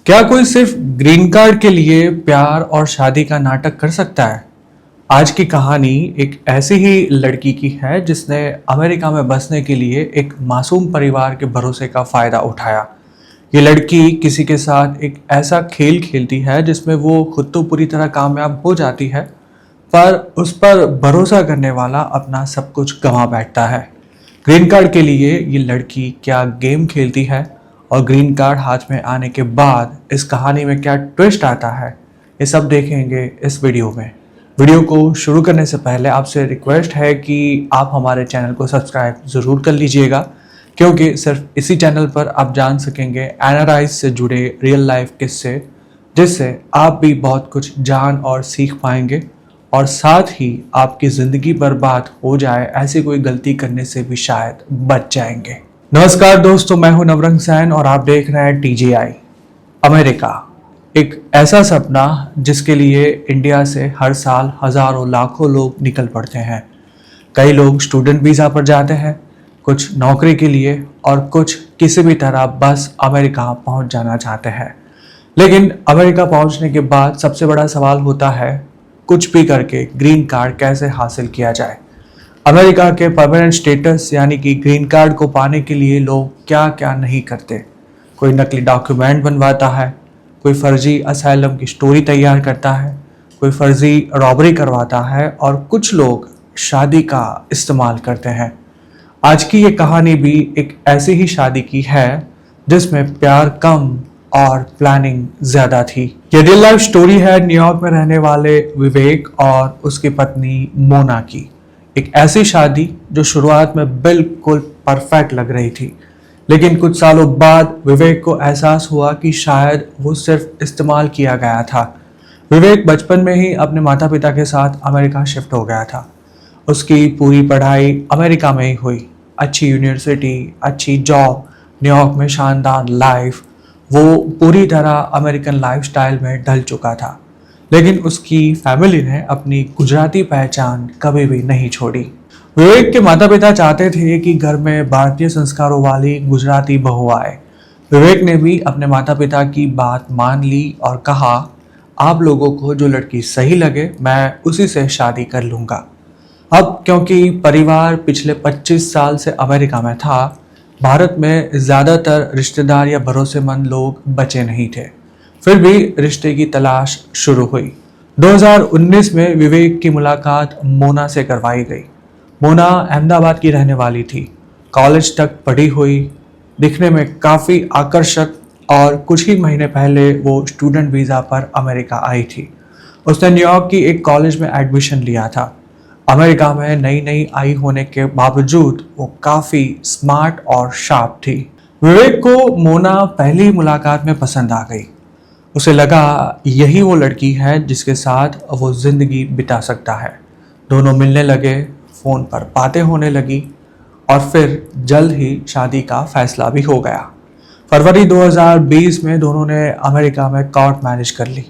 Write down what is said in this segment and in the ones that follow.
क्या कोई सिर्फ ग्रीन कार्ड के लिए प्यार और शादी का नाटक कर सकता है? आज की कहानी एक ऐसी ही लड़की की है जिसने अमेरिका में बसने के लिए एक मासूम परिवार के भरोसे का फायदा उठाया। ये लड़की किसी के साथ एक ऐसा खेल खेलती है जिसमें वो खुद तो पूरी तरह कामयाब हो जाती है, पर उस पर भरोसा करने वाला अपना सब कुछ गंवा बैठता है। ग्रीन कार्ड के लिए ये लड़की क्या गेम खेलती है और ग्रीन कार्ड हाथ में आने के बाद इस कहानी में क्या ट्विस्ट आता है, ये सब देखेंगे इस वीडियो में। वीडियो को शुरू करने से पहले आपसे रिक्वेस्ट है कि आप हमारे चैनल को सब्सक्राइब ज़रूर कर लीजिएगा, क्योंकि सिर्फ इसी चैनल पर आप जान सकेंगे एनआरआई से जुड़े रियल लाइफ किस्से, जिससे आप भी बहुत कुछ जान और सीख पाएंगे और साथ ही आपकी ज़िंदगी बर्बाद हो जाए ऐसी कोई गलती करने से भी शायद बच जाएंगे। नमस्कार दोस्तों, मैं हूं नवरंग सैन और आप देख रहे हैं टीजीआई। अमेरिका एक ऐसा सपना जिसके लिए इंडिया से हर साल हजारों लाखों लोग निकल पड़ते हैं। कई लोग स्टूडेंट वीज़ा पर जाते हैं, कुछ नौकरी के लिए और कुछ किसी भी तरह बस अमेरिका पहुंच जाना चाहते हैं। लेकिन अमेरिका पहुंचने के बाद सबसे बड़ा सवाल होता है, कुछ भी करके ग्रीन कार्ड कैसे हासिल किया जाए। अमेरिका के परमानेंट स्टेटस यानी कि ग्रीन कार्ड को पाने के लिए लोग क्या क्या नहीं करते। कोई नकली डॉक्यूमेंट बनवाता है, कोई फर्जी असाइलम की स्टोरी तैयार करता है, कोई फर्जी रॉबरी करवाता है और कुछ लोग शादी का इस्तेमाल करते हैं। आज की ये कहानी भी एक ऐसी ही शादी की है जिसमें प्यार कम और प्लानिंग ज्यादा थी। ये रियल लाइफ स्टोरी है न्यूयॉर्क में रहने वाले विवेक और उसकी पत्नी मोना की। एक ऐसी शादी जो शुरुआत में बिल्कुल परफेक्ट लग रही थी, लेकिन कुछ सालों बाद विवेक को एहसास हुआ कि शायद वो सिर्फ इस्तेमाल किया गया था। विवेक बचपन में ही अपने माता पिता के साथ अमेरिका शिफ्ट हो गया था। उसकी पूरी पढ़ाई अमेरिका में ही हुई, अच्छी यूनिवर्सिटी, अच्छी जॉब, न्यूयॉर्क में शानदार लाइफ। वो पूरी तरह अमेरिकन लाइफस्टाइल में ढल चुका था, लेकिन उसकी फैमिली ने अपनी गुजराती पहचान कभी भी नहीं छोड़ी। विवेक के माता पिता चाहते थे कि घर में भारतीय संस्कारों वाली गुजराती बहू आए। विवेक ने भी अपने माता पिता की बात मान ली और कहा, आप लोगों को जो लड़की सही लगे मैं उसी से शादी कर लूँगा। अब क्योंकि परिवार पिछले 25 साल से अमेरिका में था, भारत में ज़्यादातर रिश्तेदार या भरोसेमंद लोग बचे नहीं थे। फिर भी रिश्ते की तलाश शुरू हुई। 2019 में विवेक की मुलाकात मोना से करवाई गई। मोना अहमदाबाद की रहने वाली थी, कॉलेज तक पढ़ी हुई, दिखने में काफ़ी आकर्षक और कुछ ही महीने पहले वो स्टूडेंट वीज़ा पर अमेरिका आई थी। उसने न्यूयॉर्क की एक कॉलेज में एडमिशन लिया था। अमेरिका में नई नई आई होने के बावजूद वो काफ़ी स्मार्ट और शार्प थी। विवेक को मोना पहली मुलाकात में पसंद आ गई। उसे लगा यही वो लड़की है जिसके साथ वो ज़िंदगी बिता सकता है। दोनों मिलने लगे, फ़ोन पर बातें होने लगी और फिर जल्द ही शादी का फैसला भी हो गया। फरवरी 2020 में दोनों ने अमेरिका में कोर्ट मैरिज कर ली।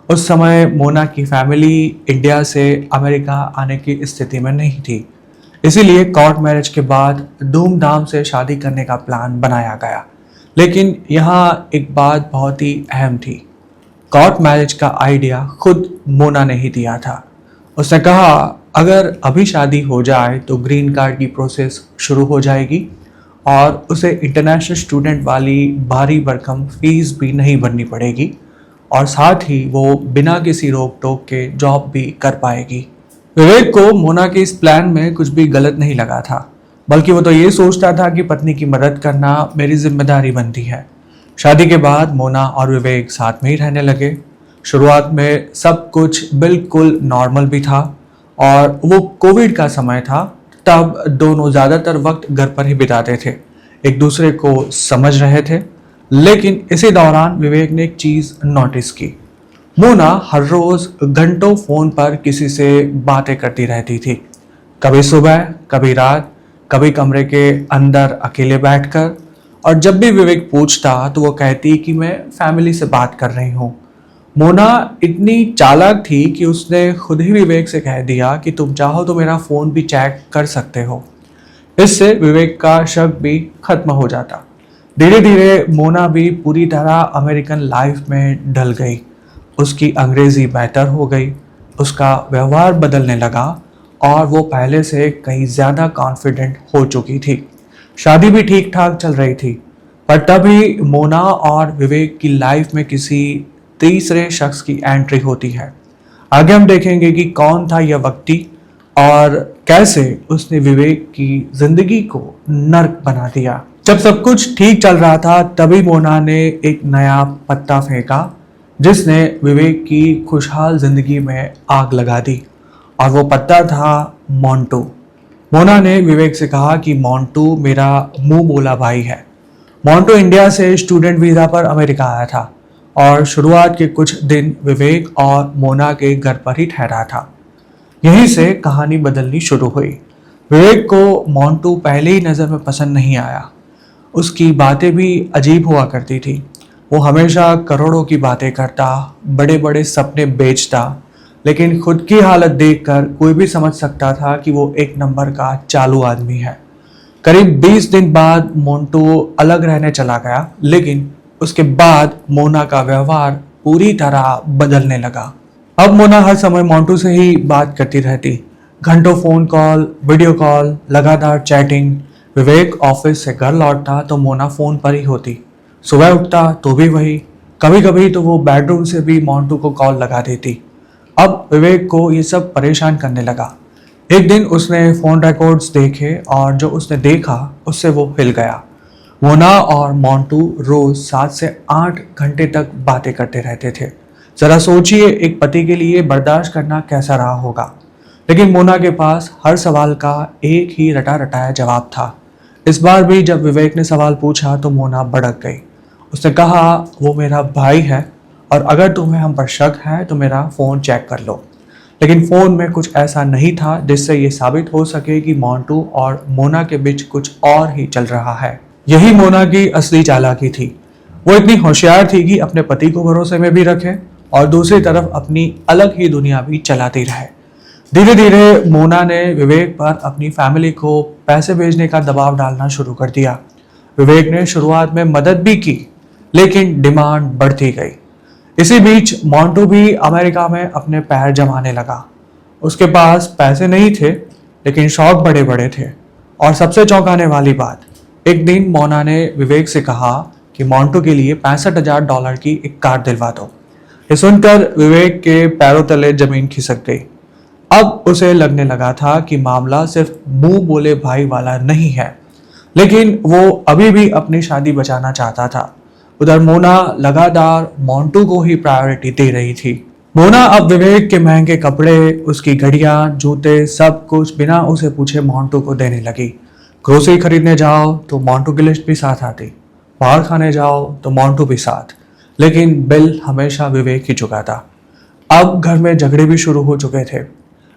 उस समय मोना की फैमिली इंडिया से अमेरिका आने की स्थिति में नहीं थी, इसीलिए कोर्ट मैरिज के बाद धूमधाम से शादी करने का प्लान बनाया गया। लेकिन यहाँ एक बात बहुत ही अहम थी। कोर्ट मैरिज का आइडिया खुद मोना ने ही दिया था। उसने कहा, अगर अभी शादी हो जाए तो ग्रीन कार्ड की प्रोसेस शुरू हो जाएगी और उसे इंटरनेशनल स्टूडेंट वाली भारी भरकम फीस भी नहीं भरनी पड़ेगी और साथ ही वो बिना किसी रोक टोक के जॉब भी कर पाएगी। विवेक को मोना के इस प्लान में कुछ भी गलत नहीं लगा था, बल्कि वो तो ये सोचता था कि पत्नी की मदद करना मेरी जिम्मेदारी बनती है। शादी के बाद मोना और विवेक साथ में ही रहने लगे। शुरुआत में सब कुछ बिल्कुल नॉर्मल भी था और वो कोविड का समय था, तब दोनों ज़्यादातर वक्त घर पर ही बिताते थे, एक दूसरे को समझ रहे थे। लेकिन इसी दौरान विवेक ने एक चीज़ नोटिस की। मोना हर रोज़ घंटों फ़ोन पर किसी से बातें करती रहती थी, कभी सुबह, कभी रात, कभी कमरे के अंदर अकेले बैठकर। और जब भी विवेक पूछता तो वो कहती कि मैं फैमिली से बात कर रही हूँ। मोना इतनी चालाक थी कि उसने खुद ही विवेक से कह दिया कि तुम चाहो तो मेरा फ़ोन भी चेक कर सकते हो। इससे विवेक का शक भी खत्म हो जाता। धीरे धीरे मोना भी पूरी तरह अमेरिकन लाइफ में ढल गई। उसकी अंग्रेजी बेहतर हो गई, उसका व्यवहार बदलने लगा और वो पहले से कहीं ज़्यादा कॉन्फिडेंट हो चुकी थी। शादी भी ठीक ठाक चल रही थी, पर तभी मोना और विवेक की लाइफ में किसी तीसरे शख्स की एंट्री होती है। आगे हम देखेंगे कि कौन था यह व्यक्ति और कैसे उसने विवेक की जिंदगी को नर्क बना दिया। जब सब कुछ ठीक चल रहा था तभी मोना ने एक नया पत्ता फेंका जिसने विवेक की खुशहाल जिंदगी में आग लगा दी, और वो पत्ता था मोंटू। मोना ने विवेक से कहा कि मोंटू मेरा मुंह बोला भाई है। मोंटू इंडिया से स्टूडेंट वीज़ा पर अमेरिका आया था और शुरुआत के कुछ दिन विवेक और मोना के घर पर ही ठहरा था। यहीं से कहानी बदलनी शुरू हुई। विवेक को मोंटू पहले ही नज़र में पसंद नहीं आया। उसकी बातें भी अजीब हुआ करती थी। वो हमेशा करोड़ों की बातें करता, बड़े बड़े सपने बेचता, लेकिन खुद की हालत देखकर कोई भी समझ सकता था कि वो एक नंबर का चालू आदमी है। करीब 20 दिन बाद मोंटू अलग रहने चला गया, लेकिन उसके बाद मोना का व्यवहार पूरी तरह बदलने लगा। अब मोना हर समय मोंटू से ही बात करती रहती। घंटों फोन कॉल, वीडियो कॉल, लगातार चैटिंग। विवेक ऑफिस से घर लौटता तो मोना फोन पर ही होती। सुबह उठता तो भी वही। कभी कभी तो वो बेडरूम से भी मोंटू को कॉल लगा देती। अब विवेक को ये सब परेशान करने लगा। एक दिन उसने फोन रिकॉर्ड्स देखे और जो उसने देखा उससे वो हिल गया। मोना और मोंटू रोज 7 से 8 घंटे तक बातें करते रहते थे। जरा सोचिए एक पति के लिए बर्दाश्त करना कैसा रहा होगा। लेकिन मोना के पास हर सवाल का एक ही रटा रटाया जवाब था। इस बार भी जब विवेक ने सवाल पूछा तो मोना भड़क गई। उसने कहा वो मेरा भाई है और अगर तुम्हें हम पर शक है तो मेरा फ़ोन चेक कर लो। लेकिन फ़ोन में कुछ ऐसा नहीं था जिससे ये साबित हो सके कि मोंटू और मोना के बीच कुछ और ही चल रहा है। यही मोना की असली चालाकी थी। वो इतनी होशियार थी कि अपने पति को भरोसे में भी रखे और दूसरी तरफ अपनी अलग ही दुनिया भी चलाती रहे। धीरे धीरे मोना ने विवेक पर अपनी फैमिली को पैसे भेजने का दबाव डालना शुरू कर दिया। विवेक ने शुरुआत में मदद भी की, लेकिन डिमांड बढ़ती गई। इसी बीच मोंटू भी अमेरिका में अपने पैर जमाने लगा। उसके पास पैसे नहीं थे, लेकिन शौक बड़े बड़े थे। और सबसे चौंकाने वाली बात, एक दिन मोना ने विवेक से कहा कि मोंटू के लिए $65,000 की एक कार दिलवा दो। ये सुनकर विवेक के पैरों तले जमीन खिसक गई। अब उसे लगने लगा था कि मामला सिर्फ मुंह बोले भाई वाला नहीं है, लेकिन वो अभी भी अपनी शादी बचाना चाहता था। उधर मोना लगातार मोंटू को ही प्रायोरिटी दे रही थी। मोना अब विवेक के महंगे कपड़े, उसकी घड़ियां, जूते, सब कुछ बिना उसे पूछे मोंटू को देने लगी। ग्रोसरी खरीदने जाओ तो मोंटू की लिस्ट भी साथ आती, बाहर खाने जाओ तो मोंटू भी साथ, लेकिन बिल हमेशा विवेक ही चुकाता। अब घर में झगड़े भी शुरू हो चुके थे।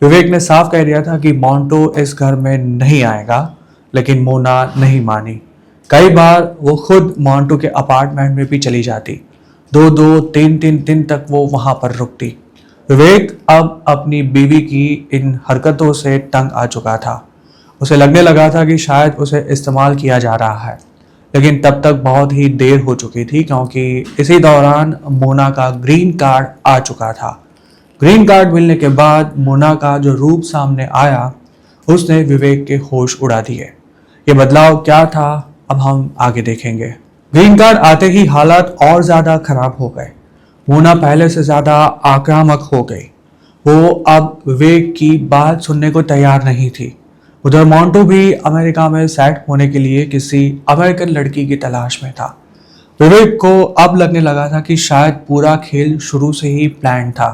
विवेक ने साफ कह दिया था कि मोंटू इस घर में नहीं आएगा, लेकिन मोना नहीं मानी। कई बार वो खुद मोंटू के अपार्टमेंट में भी चली जाती। 2-2, 3-3 दिन तक वो वहां पर रुकती। विवेक अब अपनी बीवी की इन हरकतों से तंग आ चुका था। उसे लगने लगा था कि शायद उसे इस्तेमाल किया जा रहा है, लेकिन तब तक बहुत ही देर हो चुकी थी क्योंकि इसी दौरान मोना का ग्रीन कार्ड आ चुका था। ग्रीन कार्ड मिलने के बाद मोना का जो रूप सामने आया उसने विवेक के होश उड़ा दिए। ये बदलाव क्या था अब हम आगे देखेंगे। ग्रीन कार्ड आते ही हालात और ज़्यादा खराब हो गए। मोना पहले से ज़्यादा आक्रामक हो गई। वो अब विवेक की बात सुनने को तैयार नहीं थी। उधर मोंटू भी अमेरिका में सेट होने के लिए किसी अमेरिकन लड़की की तलाश में था। विवेक को अब लगने लगा था कि शायद पूरा खेल शुरू से ही प्लान था।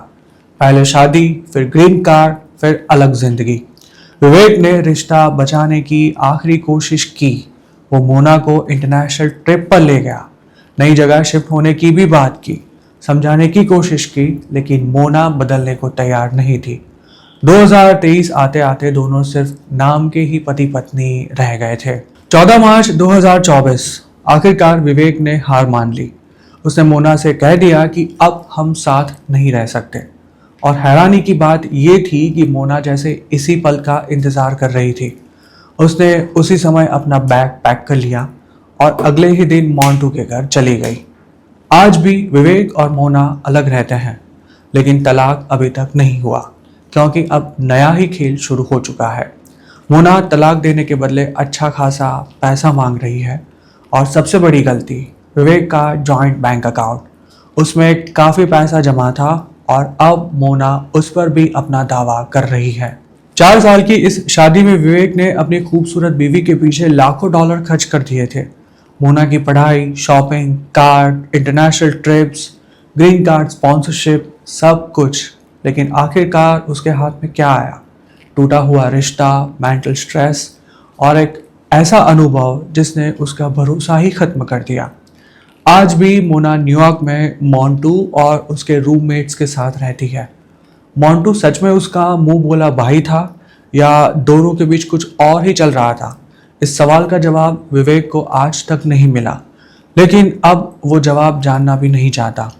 पहले शादी, फिर ग्रीन कार्ड, फिर अलग जिंदगी। विवेक ने रिश्ता बचाने की आखिरी कोशिश की। वो मोना को इंटरनेशनल ट्रिप पर ले गया, नई जगह शिफ्ट होने की भी बात की, समझाने की कोशिश की, लेकिन मोना बदलने को तैयार नहीं थी। 2023 आते आते दोनों सिर्फ नाम के ही पति पत्नी रह गए थे। 14 मार्च 2024 आखिरकार विवेक ने हार मान ली। उसने मोना से कह दिया कि अब हम साथ नहीं रह सकते। और हैरानी की बात ये थी कि मोना जैसे इसी पल का इंतज़ार कर रही थी। उसने उसी समय अपना बैग पैक कर लिया और अगले ही दिन मोंटू के घर चली गई। आज भी विवेक और मोना अलग रहते हैं, लेकिन तलाक अभी तक नहीं हुआ क्योंकि अब नया ही खेल शुरू हो चुका है। मोना तलाक देने के बदले अच्छा खासा पैसा मांग रही है और सबसे बड़ी गलती विवेक का जॉइंट बैंक अकाउंट, उसमें काफ़ी पैसा जमा था और अब मोना उस पर भी अपना दावा कर रही है। 4 साल की इस शादी में विवेक ने अपनी खूबसूरत बीवी के पीछे लाखों डॉलर खर्च कर दिए थे। मोना की पढ़ाई, shopping, car, international trips, green card, sponsorship, सब कुछ। लेकिन आखिरकार उसके हाथ में क्या आया? टूटा हुआ रिश्ता, मेंटल स्ट्रेस और एक ऐसा अनुभव जिसने उसका भरोसा ही खत्म कर दिया। आज भी मोना न्यूयॉर्क में मोंटू और उसके रूममेट्स के साथ रहती है। मोंटू सच में उसका मुंह बोला भाई था या दोनों के बीच कुछ और ही चल रहा था? इस सवाल का जवाब विवेक को आज तक नहीं मिला, लेकिन अब वो जवाब जानना भी नहीं चाहता।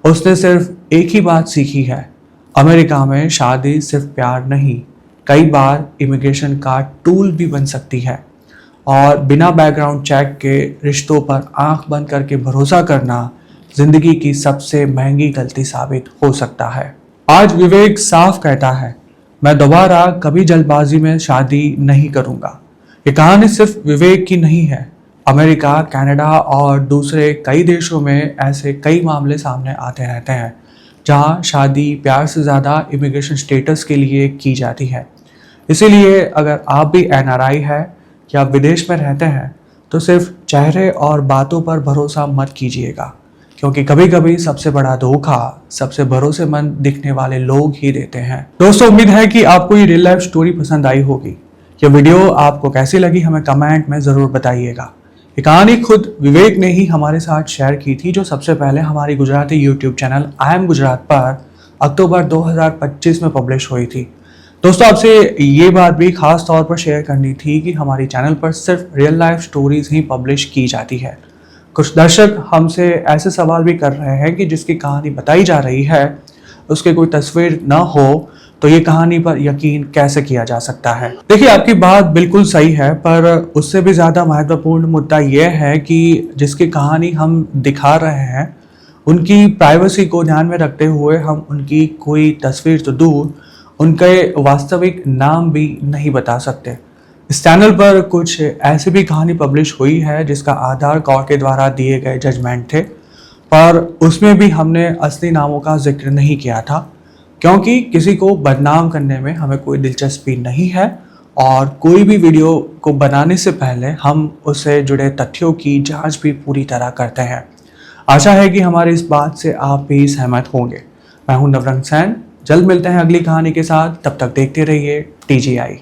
उसने सिर्फ एक ही बात सीखी है, अमेरिका में शादी सिर्फ प्यार नहीं, कई बार इमिग्रेशन का टूल भी बन सकती है और बिना बैकग्राउंड चेक के रिश्तों पर आंख बंद करके भरोसा करना जिंदगी की सबसे महंगी गलती साबित हो सकता है। आज विवेक साफ कहता है, मैं दोबारा कभी जल्दबाजी में शादी नहीं करूंगा। ये कहानी सिर्फ विवेक की नहीं है। अमेरिका, कनाडा और दूसरे कई देशों में ऐसे कई मामले सामने आते रहते हैं जहां शादी प्यार से ज़्यादा इमिग्रेशन स्टेटस के लिए की जाती है। इसीलिए अगर आप भी NRI है या विदेश में रहते हैं तो सिर्फ चेहरे और बातों पर भरोसा मत कीजिएगा, क्योंकि कभी कभी सबसे बड़ा धोखा सबसे भरोसेमंद दिखने वाले लोग ही देते हैं। दोस्तों, उम्मीद है कि आपको ये रियल लाइफ स्टोरी पसंद आई होगी। ये वीडियो आपको कैसी लगी हमें कमेंट में ज़रूर बताइएगा। ये कहानी खुद विवेक ने ही हमारे साथ शेयर की थी, जो सबसे पहले हमारी Gujarati YouTube channel I am Gujarat पर अक्टूबर 2025 में पब्लिश हुई थी। दोस्तों, आपसे ये बात भी खास तौर पर शेयर करनी थी कि हमारी चैनल पर सिर्फ रियल लाइफ स्टोरीज ही पब्लिश की जाती है। कुछ दर्शक हमसे ऐसे सवाल भी कर रहे हैं कि जिसकी कहानी बताई जा रही है उसकी कोई तस्वीर न हो तो ये कहानी पर यकीन कैसे किया जा सकता है। देखिए, आपकी बात बिल्कुल सही है, पर उससे भी ज़्यादा महत्वपूर्ण मुद्दा यह है कि जिसकी कहानी हम दिखा रहे हैं उनकी प्राइवेसी को ध्यान में रखते हुए हम उनकी कोई तस्वीर तो दूर, उनके वास्तविक नाम भी नहीं बता सकते। इस चैनल पर कुछ ऐसी भी कहानी पब्लिश हुई है जिसका आधार कोर्ट के द्वारा दिए गए जजमेंट थे, पर उसमें भी हमने असली नामों का जिक्र नहीं किया था, क्योंकि किसी को बदनाम करने में हमें कोई दिलचस्पी नहीं है और कोई भी वीडियो को बनाने से पहले हम उससे जुड़े तथ्यों की जांच भी पूरी तरह करते हैं। आशा है कि हमारी इस बात से आप भी सहमत होंगे। मैं हूं नवरंग सैन, जल्द मिलते हैं अगली कहानी के साथ। तब तक देखते रहिए TGI।